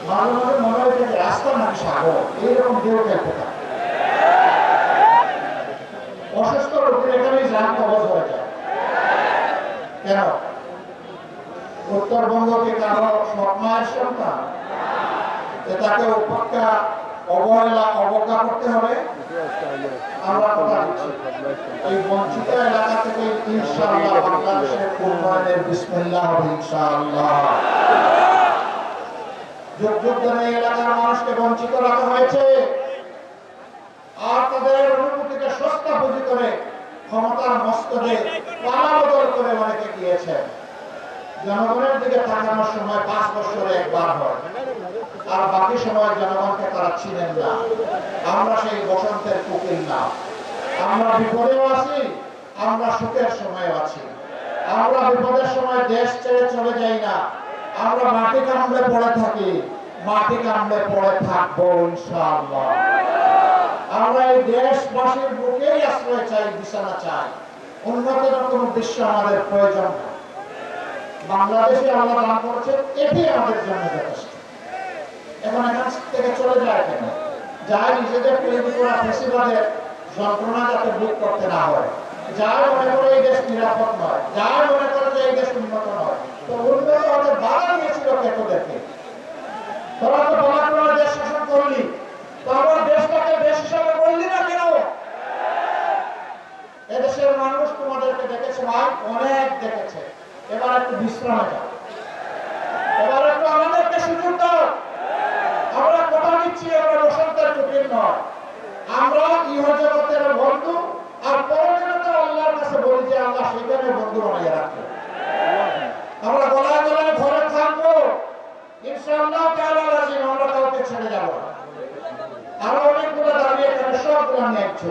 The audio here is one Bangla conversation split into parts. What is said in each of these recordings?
মাঝে মাঝে মনে হয় যে রাস্তা নাকি সাগর, এইরকম কেউ খেলতে থাকে। অসুস্থ রোগীর এখানেই যান কবজ হয়ে যায়। কেন? উত্তরবঙ্গকে কারো স্বপ্নের সন্তান তাকে উপেক্ষা, অবহেলা, অবজ্ঞা করতে হবে? আমরা কথা দিচ্ছি এই বঞ্চিত এলাকা থেকে ইনশাআল্লাহ বাংলাদেশের উন্নয়নের বিসমিল্লাহ হবে ইনশাআল্লাহ। যুগ যুগ ধরে এলাকার মানুষকে বঞ্চিত রাখা হয়েছে, আর তাদের অনুভূতিকে সস্তা পুঁজি করে ক্ষমতার মস্তকে পালা বদল করে অনেকে গিয়েছে। জনগণের দিকে তাকানোর সময় 5 বছরে একবার হয়, আর বাকি সময় জনগণকে তারা চিনেন না। আমরা সেই বসন্তের কোকিল না। আমরা বিপদেও আছি, আমরা সুখের সময় আছি। আমরা বিপদের সময় দেশ ছেড়ে চলে যাই না, আমরা মাটি কামড়ে পড়ে থাকি, মাটি কামড়ে পড়ে থাকবো ইনশাআল্লাহ। আমরা এই দেশবাসীর বুকেই আশ্রয় চাই, বিছানা চাই। উন্নতির কোনো দৃশ্য আমাদের প্রয়োজন না। বাংলাদেশে আল্লাহ দান করেছে, এটি আমাদের জন্য যথেষ্ট। এখন এখান থেকে চলে যায় কেন? যাই নিজেদের তৈরি করা ফেসিবাদের যন্ত্রণা যাতে ভোগ করতে না হয়, যাই মনে করে এই দেশ নিরাপদ নয়, যাই মনে করে যে এই দেশ উন্নত নয়, তো উন্নত হতে বাধা দিয়েছিল তোদেরকে। তোরা তো বলা করে দেশ শাসন করলি, তো আমার দেশটাকে দেশ হিসাবে বললি না কেন? এদেশের মানুষ তোমাদেরকে দেখেছে ভাই, অনেক দেখেছে। এবার একটু বিশ্রামে যাও, এবার একটু আমাদেরকে সুযোগ দাও। আমরা কথা দিচ্ছি, আমরা বসন্তের কোকিল নয়, আমরা ইহজগতের বন্ধু। আর পরদিনতে আল্লাহর কাছে বলি যে আল্লাহ সেখানে বন্ধু বানিয়ে রাখবে। আমরা গলায় গলায় ঘরে থাকবো ইনশাআল্লাহ তাআলা রাজিম, আমরা কাউকে ছেড়ে যাব না। আরো অনেকগুলো দাবি এখানে সবগুলো ন্যায্য।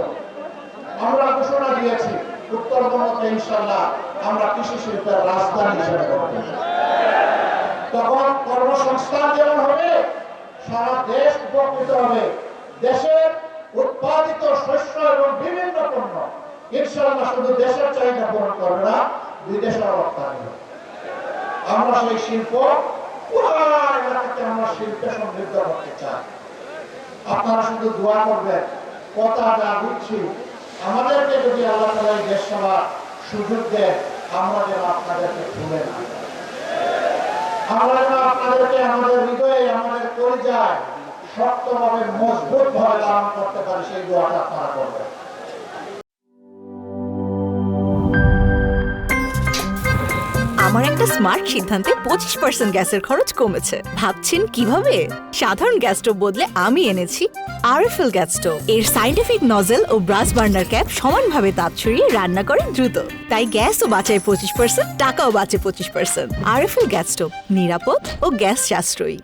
আমরা ঘোষণা দিয়েছি উত্তরবঙ্গকে ইনশাআল্লাহ আমরা কৃষি শিল্পের রাজধানী হিসেবে করব। তখন কর্মসংস্থান যেমন হবে, সারা দেশ উপকৃত হবে। দেশের উৎপাদিত শস্য এবং বিভিন্ন পণ্য ইনশাআল্লাহ শুধু দেশের চাহিদা পূরণ করবে না, বিদেশের রপ্তানি হবে। আমরা সেই শিল্প পুরো এলাকাকে আমরা শিল্পে সমৃদ্ধ করতে চাই। আপনারা শুধু দোয়া করবেন, কথা যা দিচ্ছি আমাদেরকে যদি আল্লাহ তাআলা এই দেশ সেবার সুযোগ দেন, আমরা যেন আপনাদেরকে ভুলে না, আমরা যেন আপনাদেরকে আমাদের হৃদয়ে, আমাদের পরিচয় শক্তভাবে মজবুত ভাবে ধারণ করতে পারি, সেই দোয়াটা আপনারা করবেন। আমার একটা স্মার্ট সিদ্ধান্তে 25% গ্যাসের খরচ কমেছে। ভাবছেন কিভাবে? সাধারণ গ্যাস স্টোভ বদলে আমি এনেছি আরএফএল গ্যাস স্টোভ। এর সাইন্টিফিক নজল ও ব্রাস বার্নার ক্যাপ সমানভাবে তাপ ছড়িয়ে রান্না করে দ্রুত, তাই গ্যাসও বাঁচায় 25%, টাকাও বাঁচে 25%। আরএফএল গ্যাস স্টোভ নিরাপদ ও গ্যাস সাশ্রয়ী।